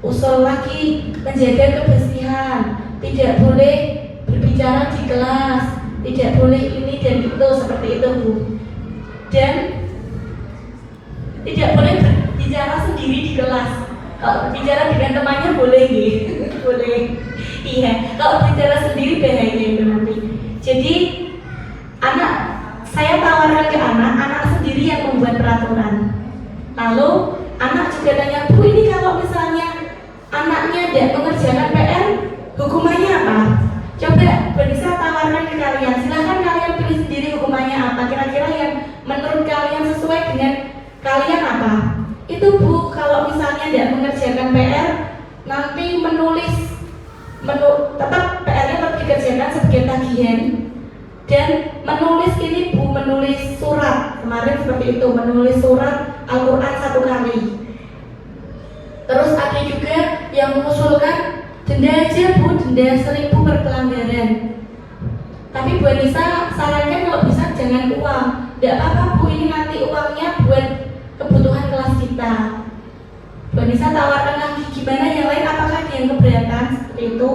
Usul lagi menjaga kebersihan, tidak boleh berbicara di kelas, tidak boleh ini dan itu, seperti itu Bu. Dan tidak boleh berbicara sendiri di kelas. Kalau bicara dengan temannya boleh gitu, boleh. Iya, kalau bicara sendiri bahaya nanti. Jadi saya tawarkan ke anak sendiri yang membuat peraturan. Lalu anak juga tanya, Bu, ini kalau misalnya anaknya tidak mengerjakan PR, hukumannya apa? Coba bisa tawarkan ke kalian. Silahkan kalian pilih sendiri hukumannya apa. Kira-kira yang menurut kalian sesuai dengan kalian apa? Itu Bu, kalau misalnya tidak mengerjakan PR, nanti tetap PR-nya tetap dikerjakan sebagai tagihan. Dan menulis ini Bu, menulis surat. Kemarin seperti itu, menulis surat Al-Quran 1 kali. Terus ada juga yang mengusulkan denda aja Bu, denda 1.000 per pelanggaran. Tapi Bu Anissa sarankan kalau bisa jangan uang. Tidak apa-apa Bu, ini nanti uangnya buat kebutuhan kelas kita. Bu Anissa tawarkan lagi, gimana yang lain, apakah ada yang keberatan seperti itu?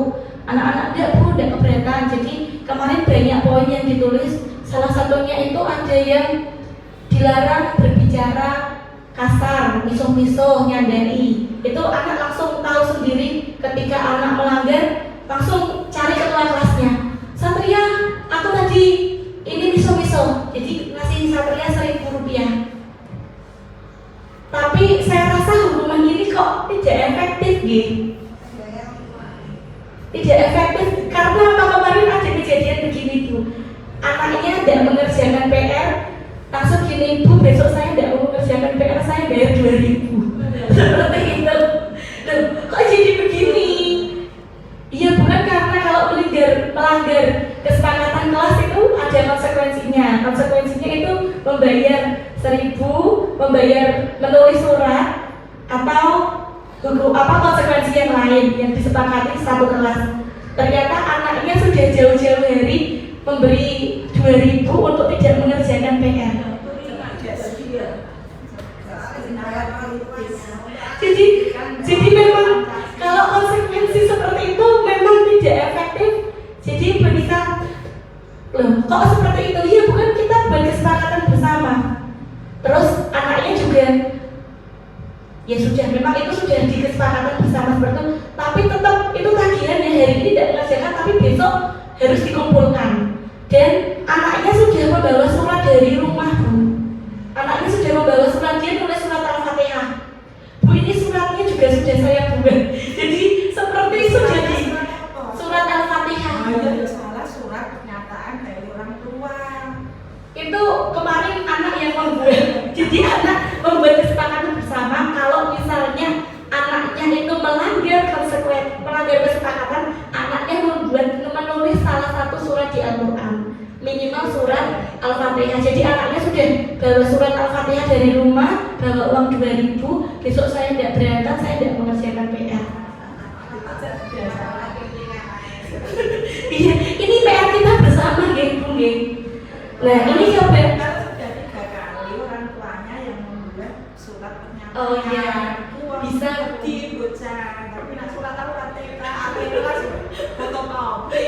Anak-anak tidak Bu, tidak keberatan. Jadi kemarin banyak poin yang ditulis. Salah satunya itu ada yang dilarang berbicara kasar, misuh-misuh, nyandai. Itu anak langsung tahu sendiri ketika anak melanggar, langsung cari ketua kelasnya. Satria, aku tadi ini misuh-misuh, jadi ngasih Satria 1.000 rupiah. Tapi saya rasa hukuman ini kok tidak efektif gitu. Tidak efektif karena apa, kemarin ada kejadian begini Bu. Anaknya tidak mengerjakan PR, langsung gini, Bu, besok saya tidak mau mengerjakan PR, saya bayar 2.000. Seperti itu. Loh, kok jadi begini? Iya, bukan karena kalau melanggar kesepakatan kelas itu ada konsekuensinya. Konsekuensinya itu membayar 1.000, membayar menulis surat, atau konsekuensi yang lain yang disepakati satu kelas. Ternyata anaknya sudah jauh-jauh hari memberi 2.000 untuk tidak mengerjakan PR. Jadi memang kalau konsekuensi seperti itu memang tidak efektif. Jadi bisa, loh kok seperti itu? Ya bukan, kita buat kesepakatan bersama. Terus anaknya juga, ya sudah, memang itu sudah di kesepakatan bersama seperti itu. Tapi tetap itu tagihan yang hari ini tidak mengerjakan, tapi besok harus dikumpulkan. Dan anaknya sudah membawa surat dari rumah Bu. Anaknya sudah membawa surat, dia nulis surat Al-Fatihah. Bu, ini suratnya juga sudah saya buat. Jadi seperti sudah di surat Al-Fatihah. Salah surat pernyataan dari orang tua. Itu kemarin anak yang membuat. Jadi anak membuat kesepakatan bersama kalau misalnya anaknya itu melanggar kesepakatan, anaknya menulis salah satu surat di Al-Quran, minimal surat Al-Fatihah. Jadi anaknya sudah bawa surat Al-Fatihah dari rumah, bawa uang 2.000, besok saya tidak berangkat, saya tidak mengerjakan PR. Iya, ini PR kita bersama gitu, gitu. Nah, ini coba Sudah 3 kali orang tuanya yang membuat surat pernyataan. Oh iya, bisa di bocah. Tapi nak surat Al-Fatihah, akhirnya fotokopi.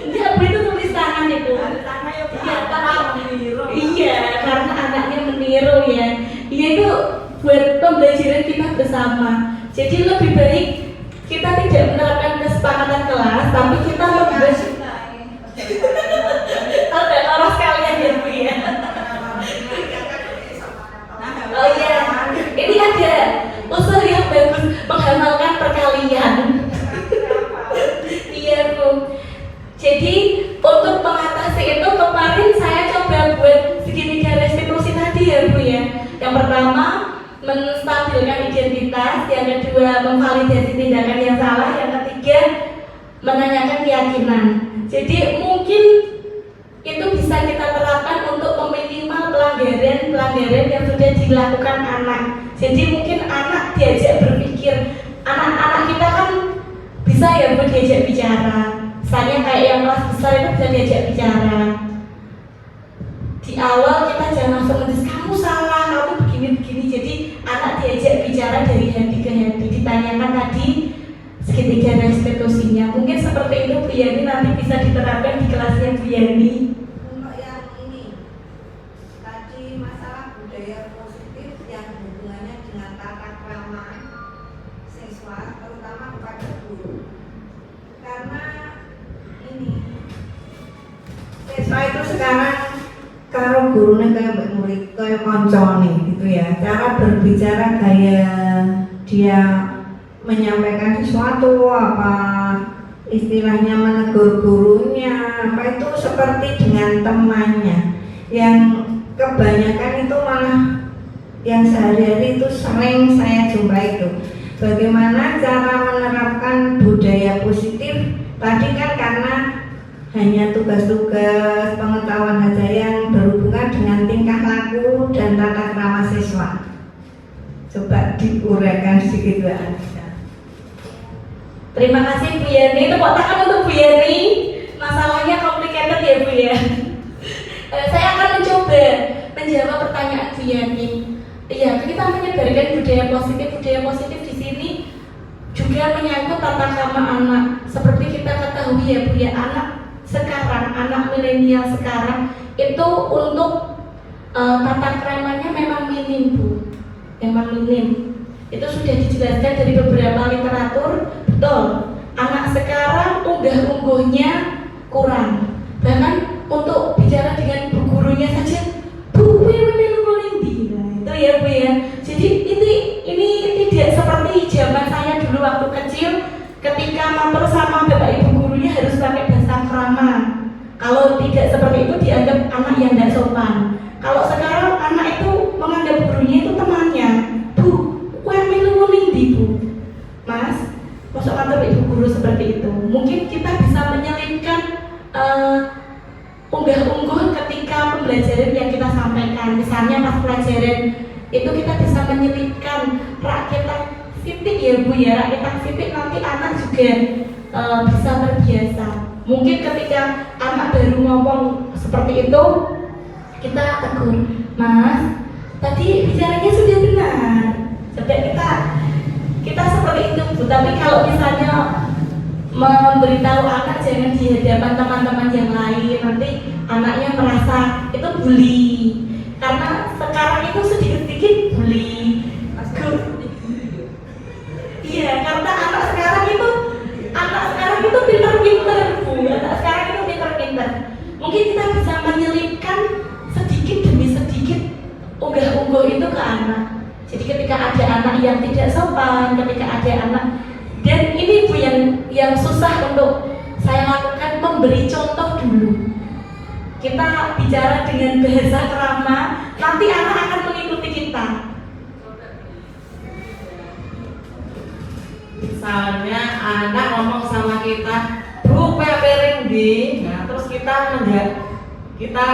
Enggak, Bu, itu tulis tangan itu. Tangan ya, Iya, karena meniru. iya, karena anaknya meniru ya. Iya, itu buat pembelajaran kita bersama. Jadi lebih baik kita tidak menerapkan kesepakatan kelas, tapi kita membuat ada orang sekalian ya Bu ya. Oh iya, ini ada usul yang bagus, menghafalkan perkalian. Iya Bu. Jadi untuk mengatasi itu kemarin saya coba buat segitiga restitusi tadi ya Bu ya. Yang pertama menstabilkan identitas, yang kedua memvalidasi tindakan yang salah, yang ketiga menanyakan keyakinan. Jadi mungkin itu bisa kita terapkan untuk meminimal pelanggaran yang sudah dilakukan anak. Jadi mungkin anak diajak berpikir, anak-anak kita kan bisa ya Bu diajak bicara. Misalnya kayak yang kelas besar itu bisa diajak bicara. Di awal kita jangan langsung menjudge, kamu salah, kamu begini-begini. Jadi anak diajak bicara dari hati ke hati, ditanyakan tadi segitiga restitusinya. Mungkin seperti itu Bu Yani, nanti bisa diterapkan di kelasnya Bu Yani. Untuk yang ini tadi masalah budaya positif yang hubungannya dengan tata krama, sing gurunya kayak mbak murid kayak koncone gitu ya, cara berbicara gaya dia menyampaikan sesuatu, apa istilahnya menegur gurunya, apa itu seperti dengan temannya. Yang kebanyakan itu malah yang sehari-hari itu sering saya jumpai itu. Bagaimana cara menerapkan budaya positif tadi kan karena hanya tugas-tugas pengetahuan saja yang berhubungan dengan tingkah laku dan tata krama siswa. Coba diuraikan sedikit Mbak Anissa. Terima kasih Bu Yani. Tepuk tangan untuk Bu Yani. Masalahnya complicated ya Bu ya. Saya akan mencoba menjawab pertanyaan Bu Yani. Iya, kita menyebarkan budaya positif. Budaya positif di sini juga menyangkut tata krama anak. Seperti kita ketahui ya Bu ya, anak sekarang, anak milenial sekarang itu untuk tata kramanya memang minim Bu. Memang minim. Itu sudah dijelaskan dari beberapa literatur. Betul, anak sekarang unggah-ungguhnya kurang. Bahkan untuk bicara dengan bu gurunya saja, Bu, itu ya Bu ya. Jadi ini tidak seperti zaman saya dulu waktu kecil, ketika matur sama bapak ibu gurunya harus pakai bahasa krama. Kalau tidak seperti itu dianggap anak yang tidak sopan. Kalau sekarang anak itu menganggap gurunya itu temannya. Bu, Bu, Mas, masuk kantor ibu guru seperti itu. Mungkin kita bisa menyelipkan unggah-ungguh ketika pembelajaran yang kita sampaikan. Misalnya pas pelajaran itu kita bisa menyelipkan rakyat sipik ya Bu ya, rakyat sipik nanti anak juga bisa terbiasa. Mungkin ketika anak baru ngomong seperti itu, kita tegur, Mas, tadi bicaranya sudah benar. Coba kita seperti itu Bu. Tapi kalau misalnya memberitahu anak jangan di hadapan teman-teman yang lain, nanti anaknya merasa itu bully. Karena sekarang itu sedikit-sedikit bully. Iya, karena anak sekarang itu pintar-pintar Bu. Anak sekarang itu pintar-pintar. Mungkin kita bisa menyelipkan sedikit demi sedikit unggah-ungguh itu ke anak. Jadi ketika ada anak yang tidak sopan, ketika ada anak, dan ini Bu yang susah untuk saya lakukan, memberi contoh dulu. Kita bicara dengan bahasa krama, nanti anak akan mengikuti kita. Misalnya anak ngomong sama kita, Bu, piring di, nah terus kita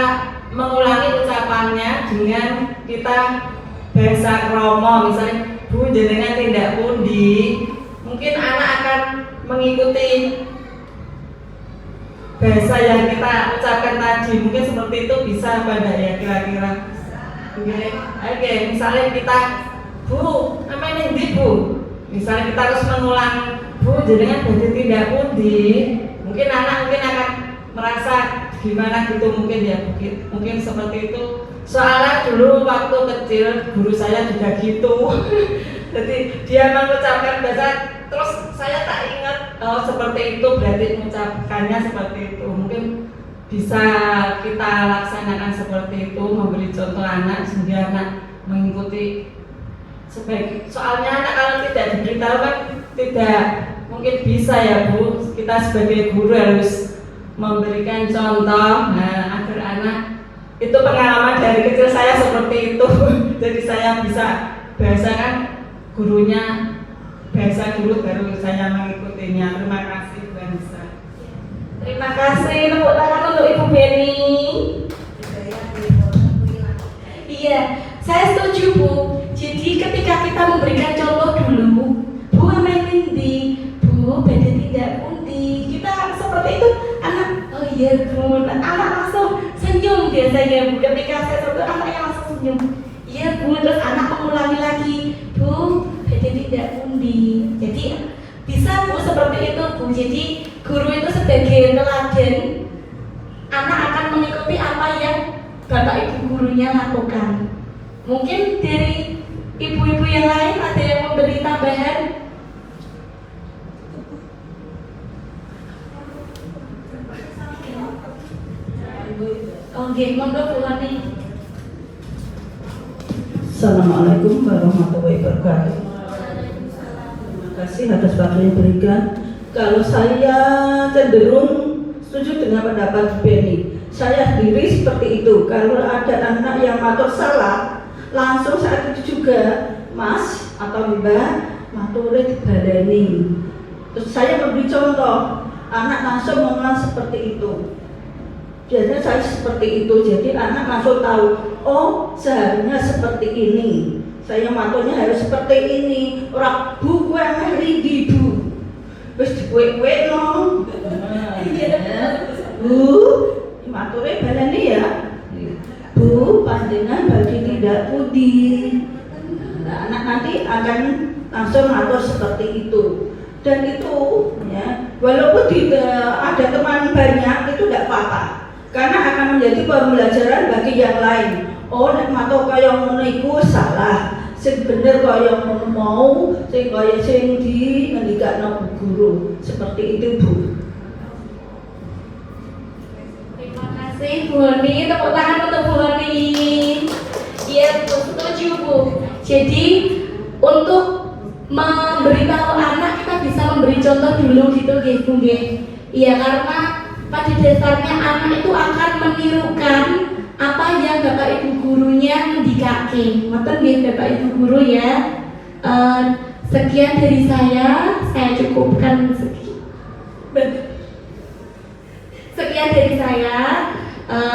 mengulangi ucapannya dengan kita bahasa kromo, misalnya Bu jenengan tindak pundi, mungkin anak akan mengikuti bahasa yang kita ucapkan tadi. Mungkin seperti itu bisa pada ya kira-kira. Oke, misalnya kita Bu, namanya di Bu, misalnya kita harus mengulang Bu jenengan jadi tindak pundi, mungkin anak akan merasa gimana gitu mungkin ya, mungkin seperti itu. Soalnya dulu waktu kecil guru saya juga gitu. Jadi dia mengucapkan bahasa, terus saya tak ingat seperti itu, berarti mengucapkannya seperti itu. Mungkin bisa kita laksanakan seperti itu, memberi contoh anak sehingga anak mengikuti. Soalnya anak kalau tidak diberitahu kan tidak mungkin bisa ya Bu. Kita sebagai guru harus memberikan contoh, nah agar anak itu pengalaman dari kecil saya seperti itu. Jadi saya bisa bahasakan gurunya, bahasa dulu baru saya mengikutinya. Terima kasih Bu Anissa. Terima kasih, tepuk tangan untuk Ibu Beni. Iya, saya setuju Bu. Jadi ketika kita memberikan contoh dulu, Bu amain di, Bu beda tidak pundi, kita seperti itu, anak oh iya Bu, anak langsung senyum biasanya Bu. Ketika saya sebut anaknya langsung senyum, iya Bu, terus anak mengulangi lagi, Bu beda tidak pundi. Jadi bisa Bu seperti itu Bu. Jadi guru itu sebagai teladan, anak akan mengikuti apa yang bapak ibu gurunya lakukan. Mungkin dari ibu-ibu yang lain ada yang memberi tambahan? Oke, monggo Bu Hani. Assalamualaikum warahmatullahi wabarakatuh. Terima kasih atas waktu yang diberikan. Kalau saya cenderung setuju dengan pendapat Benny. Saya sendiri seperti itu. Kalau ada anak yang matur salah, langsung saat itu juga, Mas atau Mbak, maturnya dibaleni. Terus saya memberi contoh, anak langsung mengulang seperti itu. Biasanya saya seperti itu, jadi anak langsung tahu, oh seharusnya seperti ini. Saya maturnya harus seperti ini. Orang bu kue ngeri di bu, terus kue no. Bu, maturnya baleni ya. Bu, panjenengan bagi tidak pudi. Nah, anak nanti akan langsung matur seperti itu. Dan itu, ya, walaupun ada teman banyak itu tidak apa-apa. Karena akan menjadi pembelajaran bagi yang lain. Oh, nek matur kaya ngono iku salah. Sing bener kaya ngono mau, sing kaya sing di ngendikakno guru. Seperti itu, Bu. Terima kasih Bu Honi, tepuk tangan untuk Bu Honi. Iya, setuju Bu. Jadi untuk memberitahu anak kita bisa memberi contoh dulu gitu Bu nggih. Iya, karena pada dasarnya anak itu akan menirukan apa yang Bapak Ibu gurunya mendikake. Ngoten nggih Bapak Ibu guru ya. Sekian dari saya cukupkan sekian dari saya.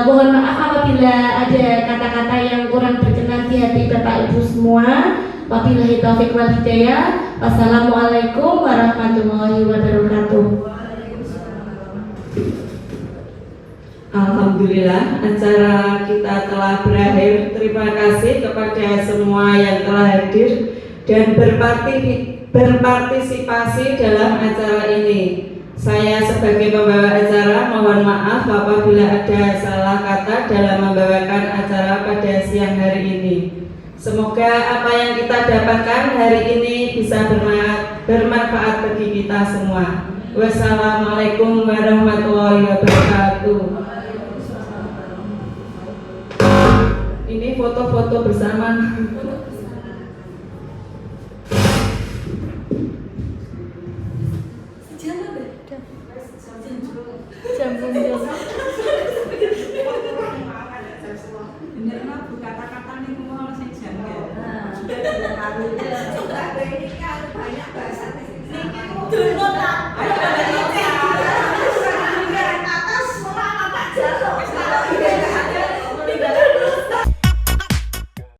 Mohon maaf apabila ada kata-kata yang kurang berkenan di hati Bapak Ibu semua. Wabillahi taufiq wal hidayah. Wassalamualaikum warahmatullahi wabarakatuh. Alhamdulillah, acara kita telah berakhir. Terima kasih kepada semua yang telah hadir dan berpartisipasi dalam acara ini. Saya sebagai pembawa acara mohon maaf apabila ada salah kata dalam membawakan acara pada siang hari ini. Semoga apa yang kita dapatkan hari ini bisa bermanfaat bagi kita semua. Wassalamualaikum warahmatullahi wabarakatuh. Ini foto-foto bersama. Bener mah bu kata-kata nih mau harus jam ya. Coba ini kan banyak bahasa. Ayo